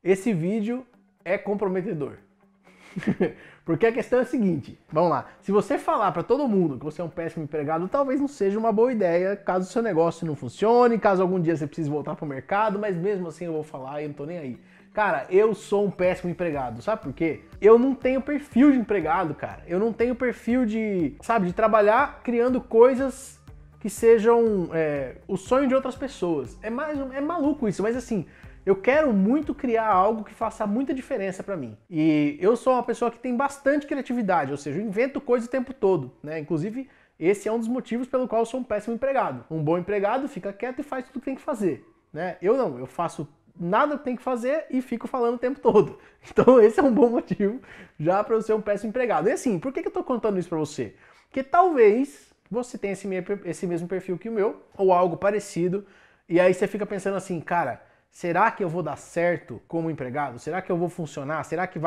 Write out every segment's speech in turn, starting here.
esse vídeo é comprometedor. Porque a questão é a seguinte, vamos lá, se você falar para todo mundo que você é um péssimo empregado, talvez não seja uma boa ideia, caso o seu negócio não funcione, caso algum dia você precise voltar pro mercado, mas mesmo assim eu vou falar e eu não tô nem aí. Cara, eu sou um péssimo empregado, sabe por quê? Eu não tenho perfil de empregado, cara. Eu não tenho perfil de, sabe, de trabalhar criando coisas que sejam o sonho de outras pessoas. É maluco isso, mas assim, eu quero muito criar algo que faça muita diferença pra mim. E eu sou uma pessoa que tem bastante criatividade, ou seja, eu invento coisas o tempo todo, né? Inclusive, esse é um dos motivos pelo qual eu sou um péssimo empregado. Um bom empregado fica quieto e faz tudo o que tem que fazer, né? Eu não, eu faço nada que tem que fazer e fico falando o tempo todo. Então esse é um bom motivo já para eu ser um péssimo empregado. E assim, por que eu tô contando isso pra você? Porque talvez você tenha esse mesmo perfil que o meu, ou algo parecido, e aí você fica pensando assim, cara, será que eu vou dar certo como empregado? Será que eu vou funcionar? Será que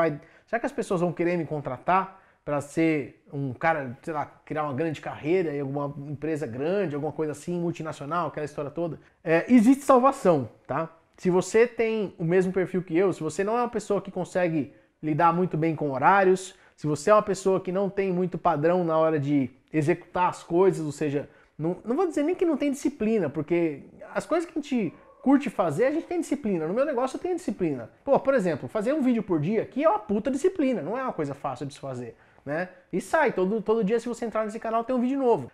as pessoas vão querer me contratar para ser um cara, sei lá, criar uma grande carreira em alguma empresa grande, alguma coisa assim, multinacional, aquela história toda? Existe salvação, tá? Se você tem o mesmo perfil que eu, se você não é uma pessoa que consegue lidar muito bem com horários, se você é uma pessoa que não tem muito padrão na hora de executar as coisas, ou seja, não vou dizer nem que não tem disciplina, porque as coisas que a gente curte fazer, a gente tem disciplina. No meu negócio eu tenho disciplina. Pô, por exemplo, fazer um vídeo por dia aqui é uma puta disciplina, não é uma coisa fácil de se fazer, né? E sai, todo dia se você entrar nesse canal tem um vídeo novo.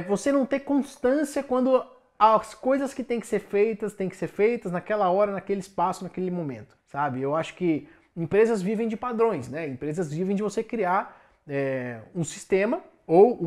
Você não ter constância quando as coisas que têm que ser feitas naquela hora, naquele espaço, naquele momento, sabe? Eu acho que empresas vivem de padrões, né? Empresas vivem de você criar um sistema ou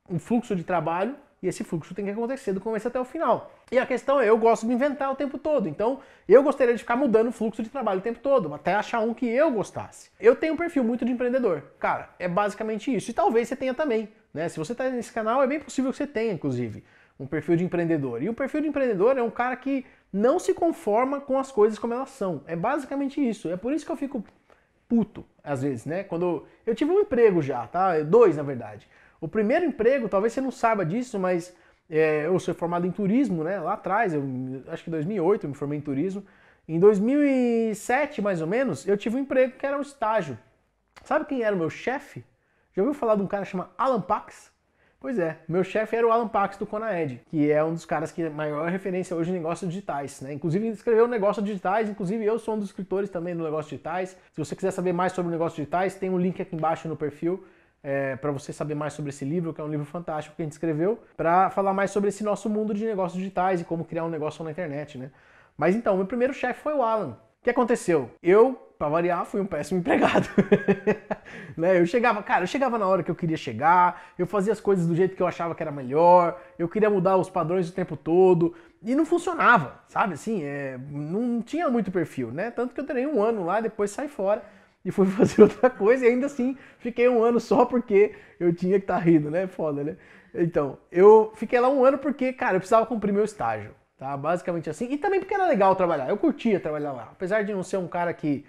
um fluxo de trabalho e esse fluxo tem que acontecer do começo até o final. E a questão é, eu gosto de inventar o tempo todo, então eu gostaria de ficar mudando o fluxo de trabalho o tempo todo, até achar um que eu gostasse. Eu tenho um perfil muito de empreendedor, cara, é basicamente isso, e talvez você tenha também, né? Se você está nesse canal, é bem possível que você tenha, inclusive, um perfil de empreendedor. E o perfil de empreendedor é um cara que não se conforma com as coisas como elas são. É basicamente isso. É por isso que eu fico puto, às vezes, né? Quando eu tive um emprego já, tá? Dois, na verdade. O primeiro emprego, talvez você não saiba disso, mas eu sou formado em turismo, né? Lá atrás, acho que em 2008 eu me formei em turismo. Em 2007, mais ou menos, eu tive um emprego que era um estágio. Sabe quem era o meu chefe? Já ouviu falar de um cara chamado Alan Pax? Pois é, meu chefe era o Alan Pax do Conaed, que é um dos caras que é a maior referência hoje em negócios digitais, né? Inclusive ele escreveu negócios digitais, inclusive eu sou um dos escritores também do negócios digitais. Se você quiser saber mais sobre negócios digitais, tem um link aqui embaixo no perfil para você saber mais sobre esse livro, que é um livro fantástico que a gente escreveu, para falar mais sobre esse nosso mundo de negócios digitais e como criar um negócio na internet, né? Mas então, meu primeiro chefe foi o Alan. O que aconteceu? Eu, pra variar, fui um péssimo empregado. Né? Eu chegava na hora que eu queria chegar, eu fazia as coisas do jeito que eu achava que era melhor, eu queria mudar os padrões o tempo todo, e não funcionava, sabe? Assim, não tinha muito perfil, né? Tanto que eu treinei um ano lá, depois saí fora e fui fazer outra coisa, e ainda assim fiquei um ano só porque eu tinha que estar rindo, né? Foda, né? Então, eu fiquei lá um ano porque, cara, eu precisava cumprir meu estágio. Tá? Basicamente assim. E também porque era legal trabalhar. Eu curtia trabalhar lá. Apesar de não ser um cara que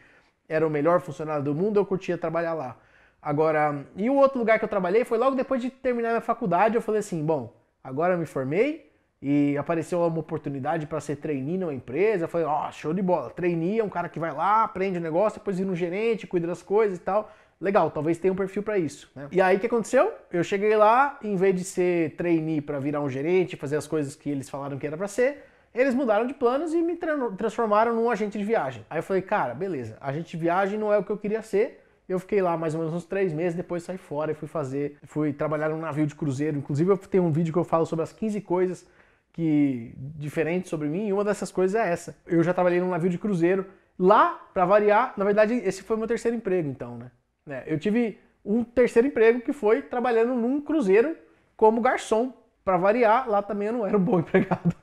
era o melhor funcionário do mundo, eu curtia trabalhar lá. Agora, e o outro lugar que eu trabalhei foi logo depois de terminar minha faculdade. Eu falei assim, bom, agora eu me formei e apareceu uma oportunidade para ser trainee numa empresa. Eu falei, ó, show de bola. Trainee é um cara que vai lá, aprende o negócio, depois vira um gerente, cuida das coisas e tal. Legal, talvez tenha um perfil para isso, né? E aí o que aconteceu? Eu cheguei lá, em vez de ser trainee para virar um gerente, fazer as coisas que eles falaram que era para ser, eles mudaram de planos e me transformaram num agente de viagem. Aí eu falei, cara, beleza, agente de viagem não é o que eu queria ser. Eu fiquei lá mais ou menos uns 3 meses, depois saí fora e fui trabalhar num navio de cruzeiro. Inclusive eu tenho um vídeo que eu falo sobre as 15 coisas diferentes sobre mim, e uma dessas coisas é essa. Eu já trabalhei num navio de cruzeiro. Lá, para variar, na verdade esse foi o meu terceiro emprego então, né? Eu tive um terceiro emprego que foi trabalhando num cruzeiro como garçom. Para variar, lá também eu não era um bom empregado.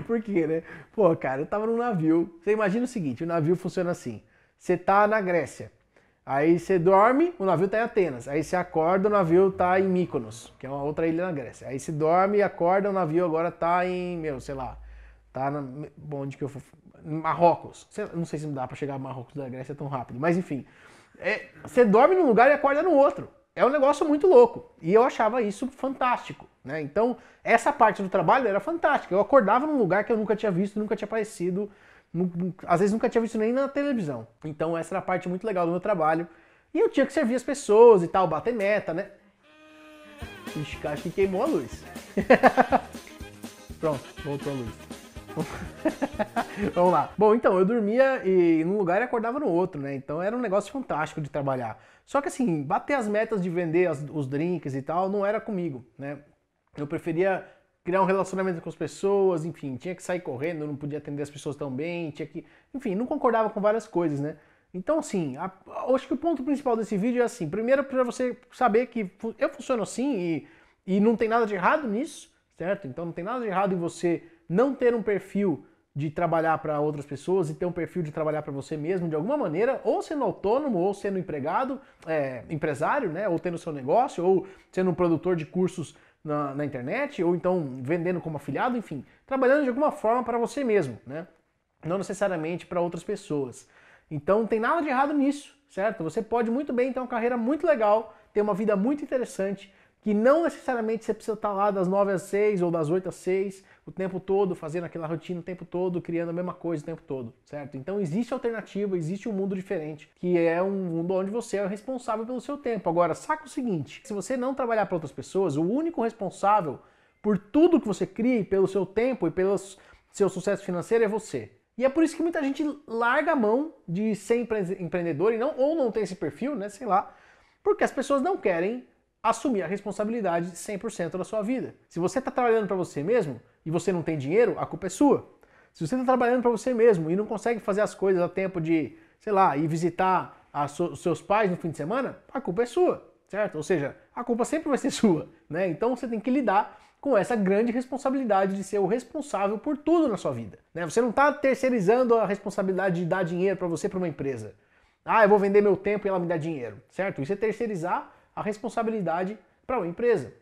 Por quê, né? Pô, cara, eu tava num navio. Você imagina o seguinte, o navio funciona assim. Você tá na Grécia. Aí você dorme, o navio tá em Atenas. Aí você acorda, o navio tá em Mykonos, que é uma outra ilha na Grécia. Aí você dorme e acorda, o navio agora tá em, sei lá, tá na... Bom, onde que eu fui? Marrocos. Não sei se dá pra chegar a Marrocos da Grécia tão rápido, mas enfim. Você dorme num lugar e acorda no outro. É um negócio muito louco. E eu achava isso fantástico, né? Então, essa parte do trabalho era fantástica. Eu acordava num lugar que eu nunca tinha visto, nunca tinha aparecido. Às vezes nunca tinha visto nem na televisão. Então essa era a parte muito legal do meu trabalho. E eu tinha que servir as pessoas e tal, bater meta, né? Ixi, acho que queimou a luz. Pronto, voltou a luz. Vamos lá. Bom, então, eu dormia num lugar e acordava no outro, né? Então era um negócio fantástico de trabalhar. Só que assim, bater as metas de vender os drinks e tal não era comigo, né? Eu preferia criar um relacionamento com as pessoas, enfim, tinha que sair correndo, não podia atender as pessoas tão bem, tinha que... Enfim, não concordava com várias coisas, né? Então, assim, acho que o ponto principal desse vídeo é assim, primeiro para você saber que eu funciono assim e não tem nada de errado nisso, certo? Então não tem nada de errado em você não ter um perfil de trabalhar para outras pessoas e ter um perfil de trabalhar para você mesmo de alguma maneira, ou sendo autônomo, ou sendo empregado, empresário, né? Ou tendo seu negócio, ou sendo um produtor de cursos na internet, ou então vendendo como afiliado, enfim, trabalhando de alguma forma para você mesmo, né? Não necessariamente para outras pessoas. Então não tem nada de errado nisso, certo? Você pode muito bem ter uma carreira muito legal, ter uma vida muito interessante, que não necessariamente você precisa estar lá das 9 às 6 ou das 8 às 6 o tempo todo, fazendo aquela rotina o tempo todo, criando a mesma coisa o tempo todo, certo? Então existe alternativa, existe um mundo diferente, que é um mundo onde você é o responsável pelo seu tempo. Agora, saca o seguinte, se você não trabalhar para outras pessoas, o único responsável por tudo que você cria, pelo seu tempo e pelo seu sucesso financeiro é você. E é por isso que muita gente larga a mão de ser empreendedor ou não tem esse perfil, né, sei lá, porque as pessoas não querem assumir a responsabilidade de 100% da sua vida. Se você está trabalhando para você mesmo e você não tem dinheiro, a culpa é sua. Se você está trabalhando para você mesmo e não consegue fazer as coisas a tempo de, sei lá, ir visitar os seus pais no fim de semana, a culpa é sua, certo? Ou seja, a culpa sempre vai ser sua, né? Então você tem que lidar com essa grande responsabilidade de ser o responsável por tudo na sua vida, né? Você não está terceirizando a responsabilidade de dar dinheiro para você para uma empresa. Ah, eu vou vender meu tempo e ela me dá dinheiro, certo? Isso é terceirizar a responsabilidade para uma empresa.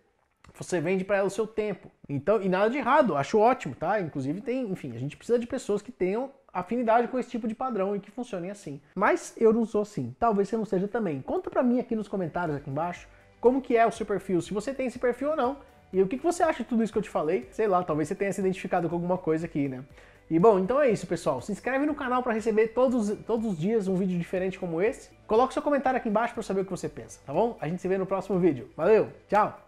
Você vende para ela o seu tempo. Então, e nada de errado, acho ótimo, tá? Inclusive enfim, a gente precisa de pessoas que tenham afinidade com esse tipo de padrão e que funcionem assim. Mas eu não sou assim. Talvez você não seja também. Conta pra mim aqui nos comentários aqui embaixo como que é o seu perfil, se você tem esse perfil ou não. E o que você acha de tudo isso que eu te falei? Sei lá, talvez você tenha se identificado com alguma coisa aqui, né? E bom, então é isso, pessoal. Se inscreve no canal para receber todos os dias um vídeo diferente como esse. Coloque seu comentário aqui embaixo para saber o que você pensa, tá bom? A gente se vê no próximo vídeo. Valeu, tchau!